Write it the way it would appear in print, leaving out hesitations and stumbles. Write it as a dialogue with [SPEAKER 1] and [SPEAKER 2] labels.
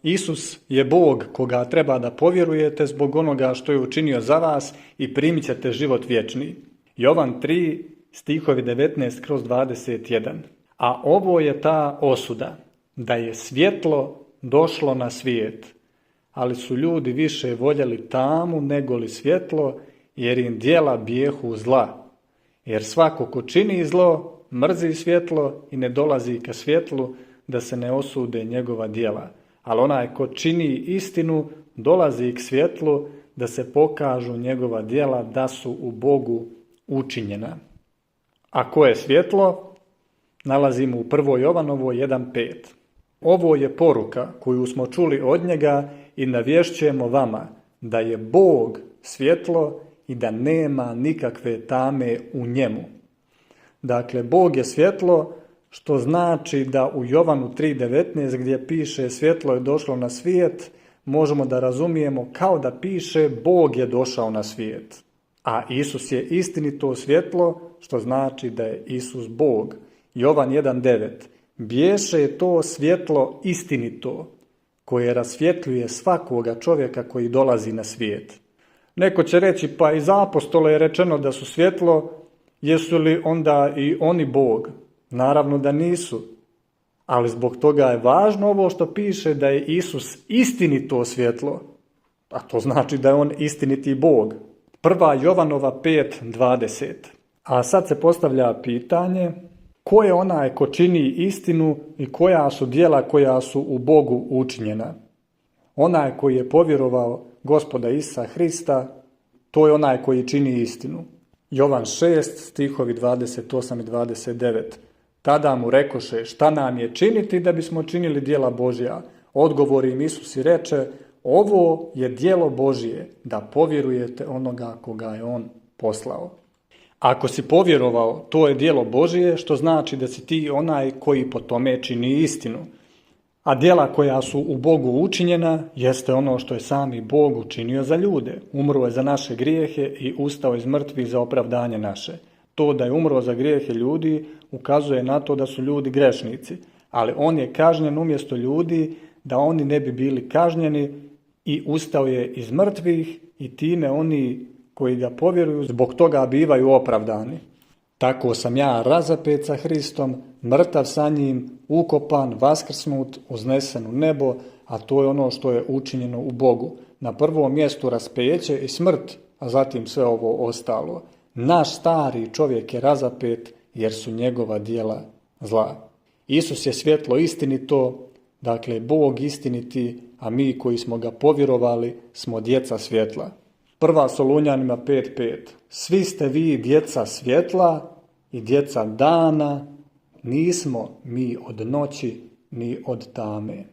[SPEAKER 1] Isus je Bog koga treba da povjerujete zbog onoga što je učinio za vas i primit ćete život vječni. Jovan 3, stihovi 19/21. A ovo je ta osuda, da je svjetlo došlo na svijet, ali su ljudi više voljeli tamu nego li svjetlo, jer im djela bijehu zla. Jer svako ko čini zlo, mrzi svjetlo i ne dolazi ka svjetlu, da se ne osude njegova djela. Ali onaj ko čini istinu, dolazi k svjetlu, da se pokažu njegova djela da su u Bogu učinjena. A ko je svjetlo? Nalazimo u 1. Jovanovoj 1.5. Ovo je poruka koju smo čuli od njega i navješćujemo vama, da je Bog svjetlo i da nema nikakve tame u njemu. Dakle, Bog je svjetlo, što znači da u Jovanu 3.19 gdje piše svjetlo je došlo na svijet, možemo da razumijemo kao da piše Bog je došao na svijet. A Isus je istinito svjetlo, što znači da je Isus Bog. Jovan 1.9. Biješe to svjetlo istinito, koje rasvjetljuje svakoga čovjeka koji dolazi na svijet. Neko će reći, pa iz apostola je rečeno da su svjetlo, jesu li onda i oni Bog? Naravno da nisu. Ali zbog toga je važno ovo što piše da je Isus istinito svjetlo. A to znači da je on istiniti Bog. 1. Jovanova 5.20. A sad se postavlja pitanje, ko je onaj ko čini istinu i koja su djela koja su u Bogu učinjena? Onaj koji je povjerovao Gospoda Isusa Hrista, to je onaj koji čini istinu. Jovan 6, stihovi 28 i 29. Tada mu rekoše, šta nam je činiti da bismo činili djela Božja? Odgovori im Isus i reče, ovo je djelo Božje, da povjerujete onoga koga je on poslao. Ako si povjerovao, to je djelo Božje, što znači da si ti onaj koji po tome čini istinu. A djela koja su u Bogu učinjena, jeste ono što je sami Bog učinio za ljude. Umro je za naše grijehe i ustao iz mrtvih za opravdanje naše. To da je umro za grijehe ljudi ukazuje na to da su ljudi grešnici, ali on je kažnjen umjesto ljudi da oni ne bi bili kažnjeni i ustao je iz mrtvih i time oni koji ga povjeruju zbog toga bivaju opravdani. Tako sam ja razapet sa Hristom, mrtav sa njim, ukopan, vaskrsnut, uznesen u nebo, a to je ono što je učinjeno u Bogu. Na prvom mjestu raspeće i smrt, a zatim sve ovo ostalo. Naš stari čovjek je razapet jer su njegova djela zla. Isus je svjetlo istinito, dakle Bog istiniti, a mi koji smo ga povjerovali smo djeca svjetla. 1. Solunjanima 5.5. Svi ste vi djeca svjetla i djeca dana, nismo mi od noći ni od tame.